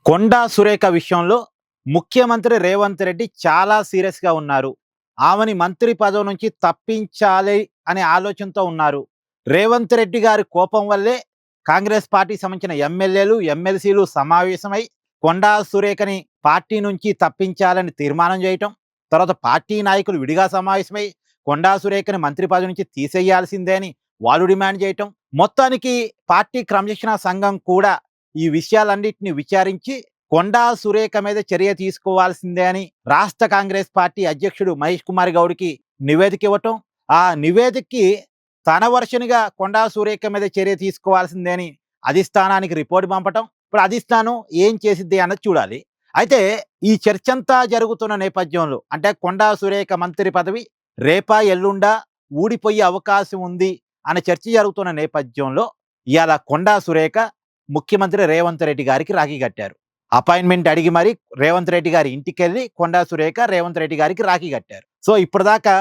కొండా సురేఖ విషయంలో ముఖ్యమంత్రి రేవంత్ రెడ్డి చాలా సీరియస్‌గా ఉన్నారు. ఆమెని మంత్రి పదవి నుంచి తప్పించాలి అనే ఆలోచనతో ఉన్నారు. రేవంత్ రెడ్డి గారి కోపం వల్లే కాంగ్రెస్ పార్టీకి సంబంధించిన ఎమ్మెల్యేలు, ఎమ్మెల్సీలు సమావేశమై కొండా సురేఖని పార్టీ నుంచి తప్పించాలని తీర్మానం చేయటం. తర్వాత పార్టీ నాయకులు విడిగా సమావేశమై కొండా సురేఖని మంత్రి పదవి నుంచి తీసేయాల్సిందే అని వాళ్ళు డిమాండ్ చేయటం. మొత్తానికి పార్టీ క్రమశిక్షణా సంఘం కూడా ఈ విషయాలన్నిటిని విచారించి కొండా సురేఖ మీద చర్య తీసుకోవాల్సిందే అని రాష్ట్ర కాంగ్రెస్ పార్టీ అధ్యక్షుడు మహేష్ కుమార్ గౌడ్కి నివేదిక ఇవ్వటం, ఆ నివేదికకి తన వర్షన్గా కొండా సురేఖ మీద చర్య తీసుకోవాల్సిందే అని అధిష్టానానికి రిపోర్ట్ పంపటం. ఇప్పుడు అధిష్టానం ఏం చేసిద్ది అన్నది చూడాలి. అయితే ఈ చర్చంతా జరుగుతున్న నేపథ్యంలో, అంటే కొండా సురేఖ మంత్రి పదవి రేపా ఎల్లుండా ఊడిపోయే అవకాశం ఉంది అనే చర్చ జరుగుతున్న నేపథ్యంలో ఇవాళ కొండా సురేఖ ముఖ్యమంత్రి రేవంత్ రెడ్డి గారికి రాఖీ కట్టారు. అపాయింట్మెంట్ అడిగి మరి రేవంత్ రెడ్డి గారి ఇంటికెళ్ళి కొండా సురేఖ రేవంత్ రెడ్డి గారికి రాఖీ కట్టారు. సో ఇప్పటిదాకా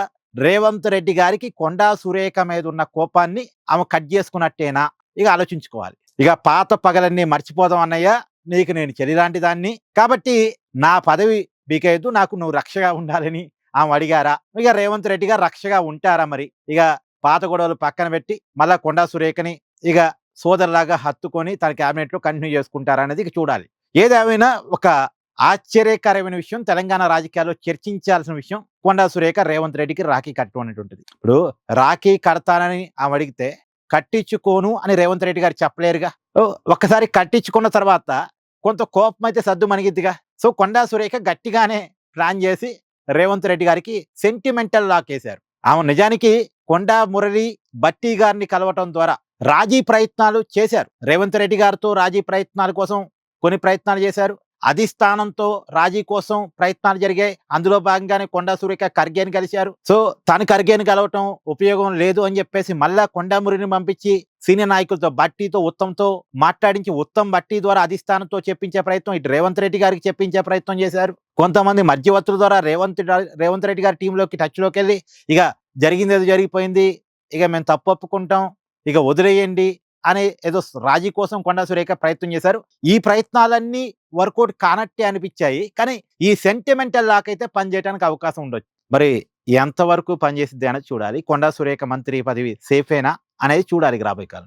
రేవంత్ రెడ్డి గారికి కొండా సురేఖ మీద ఉన్న కోపాన్ని ఆమె కట్ చేసుకున్నట్టేనా? ఇక ఆలోచించుకోవాలి. ఇక పాత పగలన్నీ మర్చిపోదాం అన్నయ్య, నీకు నేను చెల్లిలాంటి దాన్ని, కాబట్టి నా పదవి బీకేయద్దు, నాకు నువ్వు రక్షగా ఉండాలని ఆమె అడిగారా? ఇక రేవంత్ రెడ్డి గారు రక్షగా ఉంటారా? మరి ఇక పాత గొడవలు పక్కన పెట్టి మళ్ళా కొండా సురేఖని ఇక సోదరులాగా హత్తుకొని తన క్యాబినెట్లో కంటిన్యూ చేసుకుంటారనేది ఇక చూడాలి. ఏదేమైనా ఒక ఆశ్చర్యకరమైన విషయం, తెలంగాణ రాజకీయాల్లో చర్చించాల్సిన విషయం, కొండా సురేఖ రేవంత్ రెడ్డికి రాఖీ కట్టడం అనేటువంటిది. ఇప్పుడు రాఖీ కడతానని ఆమె అడిగితే కట్టించుకోను అని రేవంత్ రెడ్డి గారు చెప్పలేరుగా. ఒక్కసారి కట్టించుకున్న తర్వాత కొంత కోపం అయితే సద్దు మణిగిద్దిగా. సో కొండా సురేఖ గట్టిగానే ప్లాన్ చేసి రేవంత్ రెడ్డి గారికి సెంటిమెంటల్ లాక్ వేశారు. ఆమె నిజానికి కొండా మురళి భట్టి గారిని కలవటం ద్వారా రాజీ ప్రయత్నాలు చేశారు. రేవంత్ రెడ్డి గారితో రాజీ ప్రయత్నాల కోసం కొన్ని ప్రయత్నాలు చేశారు. అధిష్టానంతో రాజీ కోసం ప్రయత్నాలు జరిగాయి. అందులో భాగంగానే కొండా సురేఖ ఖర్గేని కలిశారు. సో తను ఖర్గేని కలవటం ఉపయోగం లేదు అని చెప్పేసి మళ్ళా కొండా మురళిని పంపించి సీనియర్ నాయకులతో భట్టితో ఉత్తమ్తో మాట్లాడించి ఉత్తమ్ భట్టి ద్వారా అధిష్టానంతో చెప్పించే ప్రయత్నం, ఇటు రేవంత్ రెడ్డి గారికి చెప్పించే ప్రయత్నం చేశారు. కొంతమంది మధ్యవర్తుల ద్వారా రేవంత్ రెడ్డి గారి టీంలోకి టచ్లోకి వెళ్ళి ఇక జరిగింది ఏదో జరిగిపోయింది, ఇక మేము తప్పు ఒప్పుకుంటాం, ఇక వదిలేయండి అనే ఏదో రాజీ కోసం కొండా సురేఖ ప్రయత్నం చేశారు. ఈ ప్రయత్నాలన్నీ వర్కౌట్ కానట్టే అనిపించాయి. కానీ ఈ సెంటిమెంటల్ లాక్ అయితే పనిచేయడానికి అవకాశం ఉండొచ్చు. మరి ఎంతవరకు పనిచేసిద్ది అనేది చూడాలి. కొండా సురేఖ మంత్రి పదవి సేఫేనా అనేది చూడాలి రాబోయే కాలంలో.